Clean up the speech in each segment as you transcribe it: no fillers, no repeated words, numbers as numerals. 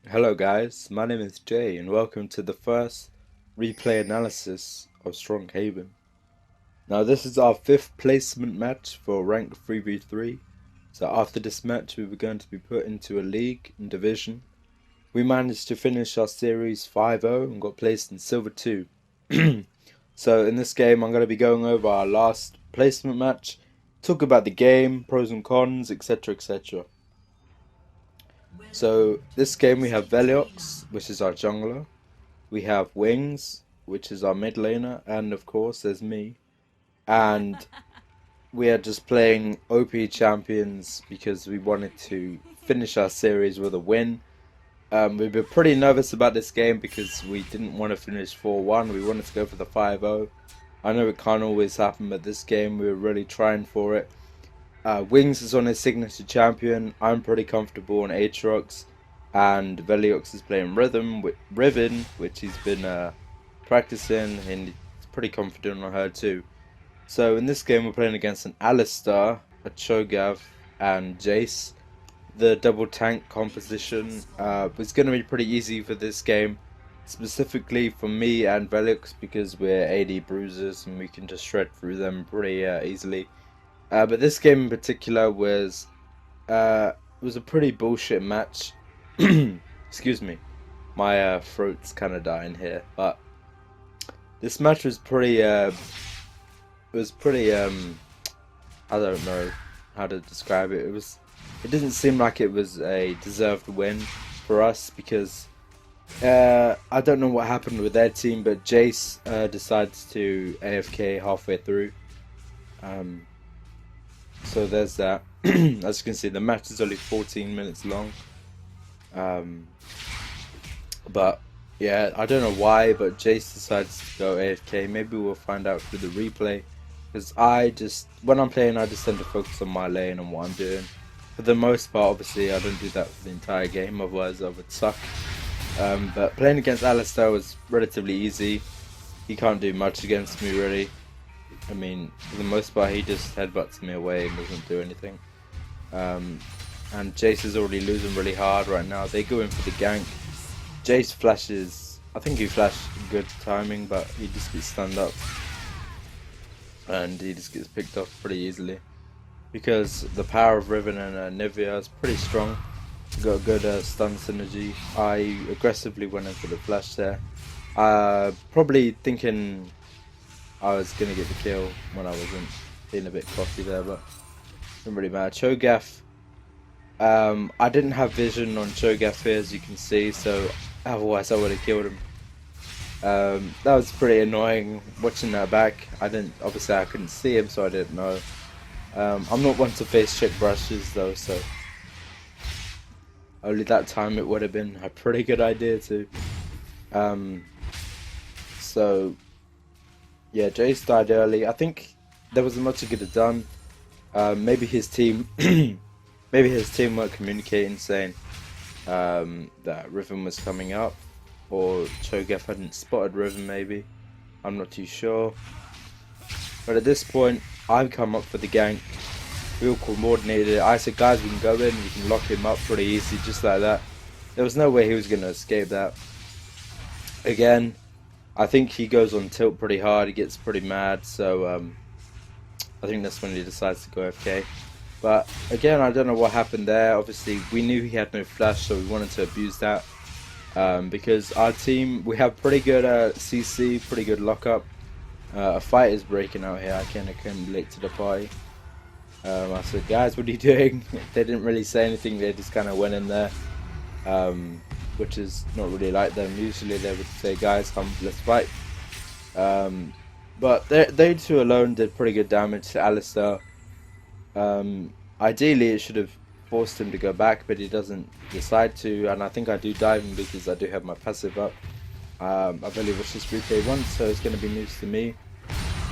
Hello guys, my name is Jay and welcome to the first replay analysis of Stronghaven. Now this is our 5th placement match for rank 3v3, so after this match we were going to be put into a league and division. We managed to finish our series 5-0 and got placed in Silver 2. So in this game I'm going to be going over our last placement match, talk about the game, pros and cons, etc, etc. So this game we have Veliox, which is our jungler. We have Wings, which is our mid laner, and of course there's me. And we are just playing OP champions because we wanted to finish our series with a win. We were pretty nervous about this game because we didn't want to finish 4-1. We wanted to go for the 5-0. I know it can't always happen, but this game we were really trying for it. Wings is on his signature champion. I'm pretty comfortable on Aatrox, and Veliox is playing Riven, which he's been practicing, and he's pretty confident on her too. So in this game we're playing against an Alistar, a Cho'Gath, and Jace. The double tank composition was going to be pretty easy for this game, specifically for me and Veliox, because we're AD bruisers and we can just shred through them pretty easily. But this game in particular was a pretty bullshit match. Excuse me, my throat's kind of dying here. But this match was pretty. I don't know how to describe it. It didn't seem like it was a deserved win for us because I don't know what happened with their team, but Jace decides to AFK halfway through. So there's that. As you can see, the match is only 14 minutes long. But yeah, I don't know why, but Jace decides to go AFK. Maybe we'll find out through the replay. Because when I'm playing, I just tend to focus on my lane and what I'm doing. For the most part, obviously, I don't do that for the entire game, otherwise I would suck. But playing against Alistar was relatively easy. He can't do much against me, really. I mean, for the most part, he just headbutts me away and doesn't do anything. And Jace is already losing really hard right now. They go in for the gank. Jace flashes. I think he flashed good timing, but he just gets stunned up. And he just gets picked off pretty easily. Because the power of Riven and Nivea is pretty strong. Got a good stun synergy. I aggressively went in for the flash there. Probably thinking I was going to get the kill when I wasn't, being a bit cocky there, but it didn't really matter. Cho'Gath, I didn't have vision on Cho'Gath here, as you can see, so otherwise I would have killed him. That was pretty annoying watching that back. Obviously I couldn't see him, so I didn't know. I'm not one to face check brushes though, so only that time it would have been a pretty good idea to. So yeah, Jace died early. I think there wasn't much he could have done. Maybe his team, maybe his team weren't communicating, saying that Riven was coming up, or Cho'Gath hadn't spotted Riven. Maybe, I'm not too sure. But at this point, I've come up for the gank. We all coordinated it. I said, guys, we can go in. We can lock him up pretty easy, just like that. There was no way he was going to escape that. Again, I think he goes on tilt pretty hard. He gets pretty mad, so I think that's when he decides to go AFK. But again, I don't know what happened there. Obviously, we knew he had no flash, so we wanted to abuse that. Because our team, we have pretty good CC, pretty good lockup. A fight is breaking out here. I came late to the party. I said, guys, what are you doing? They didn't really say anything. They just kind of went in there. Which is not really like them. Usually they would say, guys, come, let's fight. But they two alone did pretty good damage to Alistar. Ideally it should have forced him to go back, but he doesn't decide to, and I think I do dive him because I do have my passive up. I've only watched this replay once, so it's going to be news to me.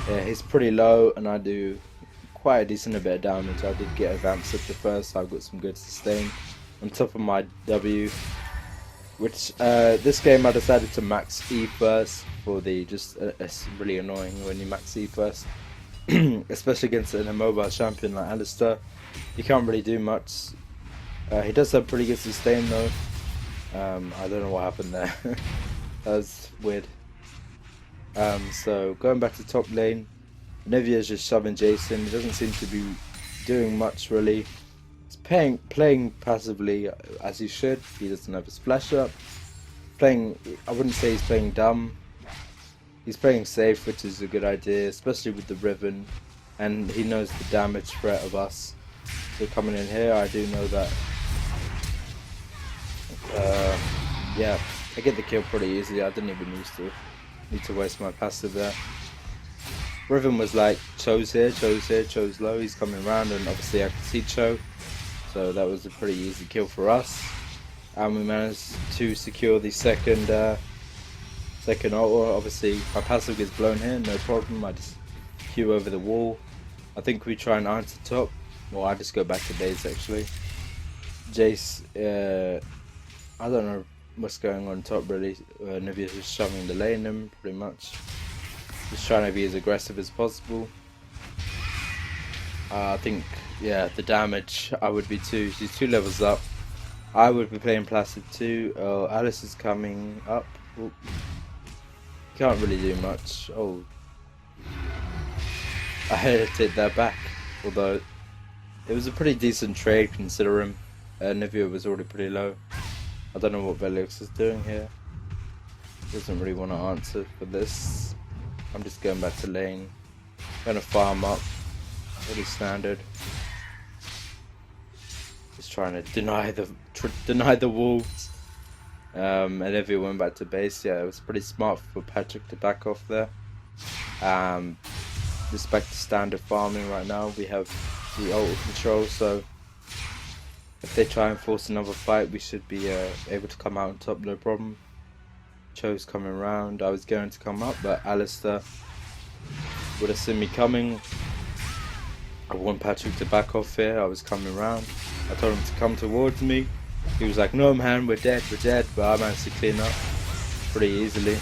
Yeah, he's pretty low and I do quite a decent bit of damage. I did get a Vamp Scepter first, so I've got some good sustain on top of my W. Which this game I decided to max E first for the it's really annoying when you max E first, especially against an immobile champion like Alistar. You can't really do much. He does have pretty good sustain though. I don't know what happened there. That was weird. So going back to top lane, Nivea's just shoving Jason. He doesn't seem to be doing much really. He's playing passively as he should. He doesn't have a splash up. I wouldn't say he's playing dumb. He's playing safe, which is a good idea, especially with the Riven, and he knows the damage threat of us. So coming in here, I do know that. Yeah, I get the kill pretty easily. I didn't even need to waste my passive there. Riven was like, Cho's here, Cho's low. He's coming around, and obviously I could see Cho, so that was a pretty easy kill for us. And we managed to secure the second ult. Obviously my passive gets blown here, no problem. I just queue over the wall. I think we try and answer top. Well, I just go back to base actually. Jace, I don't know what's going on top really. Nivea's just shoving the lane in pretty much. Just trying to be as aggressive as possible. I think, yeah, the damage, I would be she's 2 levels up. I would be playing Placid too. Alice is coming up. Oop. Can't really do much. Oh, I had to take that back. Although it was a pretty decent trade considering Nivea was already pretty low. I don't know what Velux is doing here. Doesn't really want to answer for this. I'm just going back to lane. Gonna farm up. Pretty standard. Just trying to deny the wolves. And Olivia went back to base. Yeah, it was pretty smart for Patrick to back off there. Just back to standard farming right now. We have the ult control, so if they try and force another fight, we should be able to come out on top, no problem. Cho's coming around. I was going to come up, but Alistair would have seen me coming. I want Patrick to back off here. I was coming around. I told him to come towards me. He was like, no man, we're dead. But I managed to clean up pretty easily.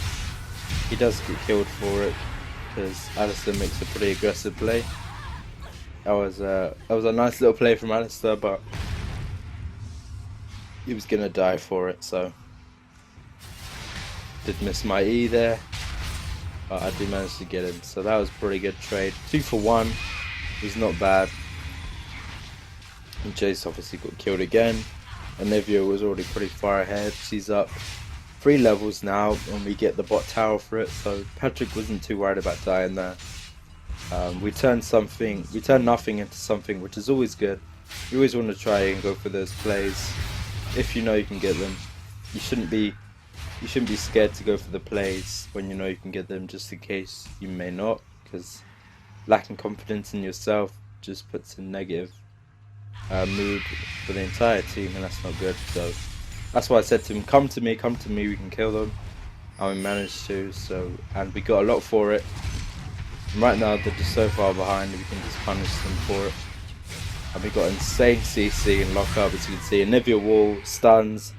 He does get killed for it because Alistair makes a pretty aggressive play. That was a nice little play from Alistair, but he was gonna die for it, so did miss my E there, but I did manage to get him, so that was a pretty good trade. 2 for 1 was not bad. And Jace obviously got killed again. Olivia was already pretty far ahead. She's up 3 levels now, and we get the bot tower for it, so Patrick wasn't too worried about dying there. We turned nothing into something, which is always good. You always want to try and go for those plays if you know you can get them. You shouldn't be scared to go for the plays when you know you can get them, just in case you may not, because lacking confidence in yourself just puts a negative mood for the entire team, and that's not good. So that's why I said to him, come to me, we can kill them, and we managed to. So, and we got a lot for it. And right now they're just so far behind, we can just punish them for it. And we got insane CC and lock up, as you can see. Nivea wall, stuns.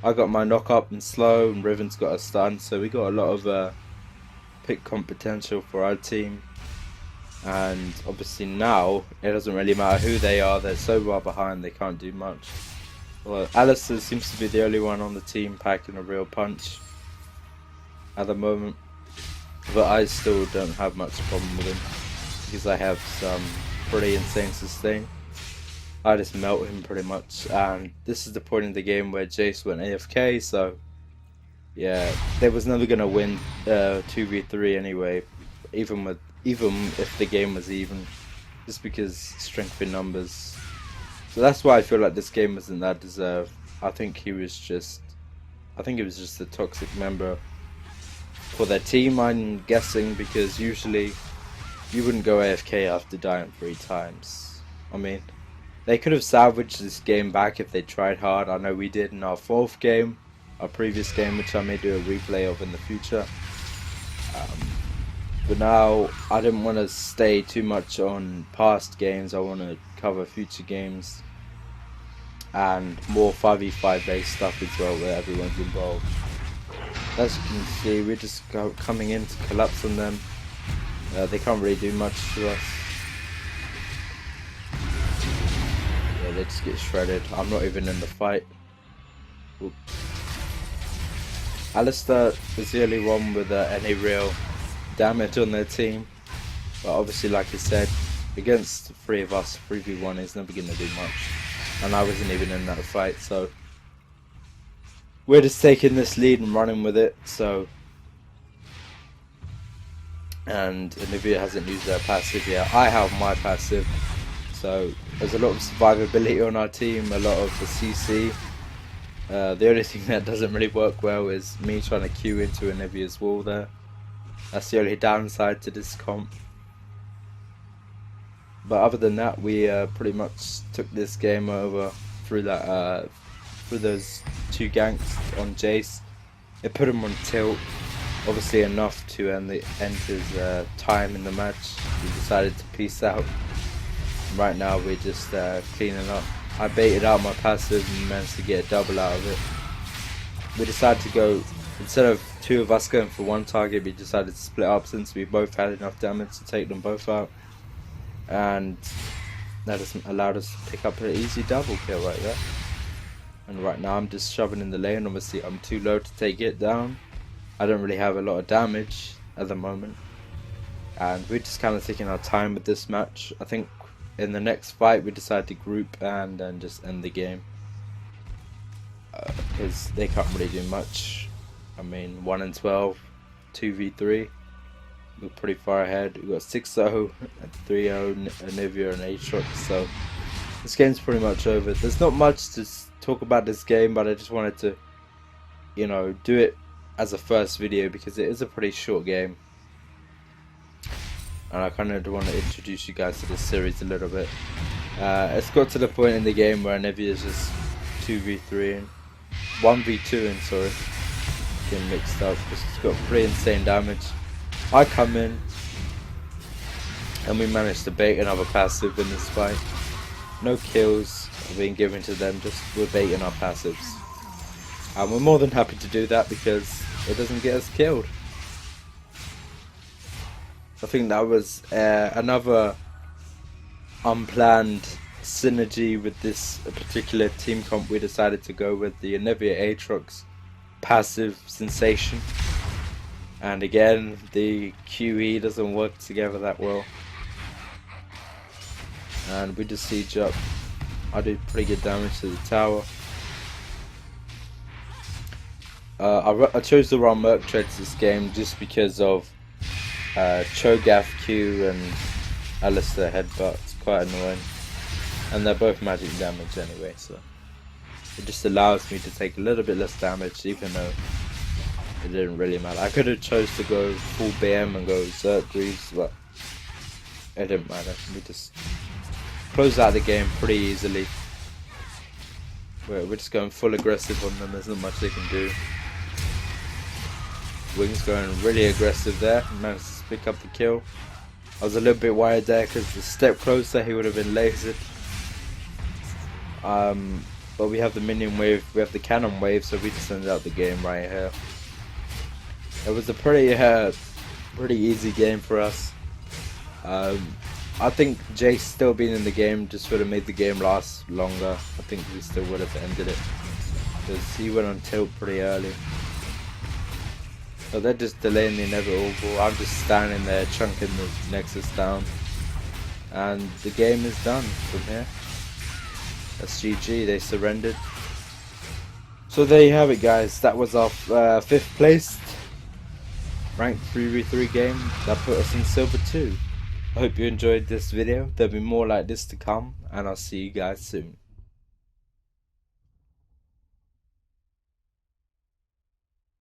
I got my knock up and slow, and Riven's got a stun. So we got a lot of pick comp potential for our team. And obviously now it doesn't really matter who they are. They're so far behind, they can't do much. Well, Alistair seems to be the only one on the team packing a real punch at the moment. But I still don't have much problem with him because I have some pretty insane sustain. I just melt him pretty much, and this is the point in the game where Jace went AFK, so yeah, they was never gonna win 2v3 anyway, even if the game was even, just because strength in numbers. So that's why I feel like this game wasn't that deserved. I think he was just a toxic member for their team, I'm guessing, because usually you wouldn't go AFK after dying 3 times. I mean, they could have salvaged this game back if they tried hard. I know we did in our 4th game, our previous game, which I may do a replay of in the future. But now I didn't want to stay too much on past games. I want to cover future games and more 5v5 based stuff as well, where everyone's involved. As you can see, we're just coming in to collapse on them. They can't really do much to us. Yeah, they just get shredded. I'm not even in the fight. Oops. Alistair is the only one with any real damage on their team. But obviously, like I said, against the three of us, 3v1 is never going to do much. And I wasn't even in that fight, so we're just taking this lead and running with it. So, and Olivia hasn't used her passive yet. I have my passive, so there's a lot of survivability on our team, a lot of the CC. The only thing that doesn't really work well is me trying to queue into Olivia's wall there. That's the only downside to this comp. But other than that, we pretty much took this game over through that through those two ganks on Jace. It put him on tilt, obviously enough to end his time in the match. We decided to peace out. Right now we're just cleaning up. I baited out my passive and managed to get a double out of it. We decided to go, instead of two of us going for one target, we decided to split up since we both had enough damage to take them both out. And that has allowed us to pick up an easy double kill right there. And right now I'm just shoving in the lane. Obviously I'm too low to take it down. I don't really have a lot of damage at the moment. And we're just kind of taking our time with this match. I think in the next fight we decide to group and then just end the game. Because they can't really do much. I mean 1-12, 2v3. We're pretty far ahead. We've got 6-0, 3-0, Anivia and Aatrox, so this game's pretty much over. There's not much to talk about this game, but I just wanted to, you know, do it as a first video because it is a pretty short game. And I kind of want to introduce you guys to this series a little bit. It's got to the point in the game where Anivia is just 2v3 and 1v2 and sorry, getting mixed up because it's got pretty insane damage. I come in and we managed to bait another passive in this fight. No kills are being given to them, just we're baiting our passives. And we're more than happy to do that because it doesn't get us killed. I think that was another unplanned synergy with this particular team comp. We decided to go with the Anivia Aatrox passive sensation. And again, the QE doesn't work together that well. And we just siege up. I do pretty good damage to the tower. I chose the wrong Merc Treads this game just because of Cho'Gath Q and Alistair Headbutt. It's quite annoying. And they're both magic damage anyway, so it just allows me to take a little bit less damage even though it didn't really matter. I could have chose to go full BM and go Zerk Greaves, but it didn't matter. We just closed out the game pretty easily. We're just going full aggressive on them. There's not much they can do. Wings going really aggressive there. Managed to pick up the kill. I was a little bit worried there because the step closer he would have been lasered. But we have the minion wave, we have the cannon wave, so we just ended out the game right here. It was a pretty easy game for us. I think Jace still being in the game just would have made the game last longer. I think we still would have ended it because he went on tilt pretty early. So they're just delaying the inevitable. I'm just standing there chunking the Nexus down, and the game is done from here. That's GG. They surrendered. So there you have it, guys. That was our 5th place ranked 3v3 game. That put us in Silver 2. I hope you enjoyed this video. There'll be more like this to come, and I'll see you guys soon.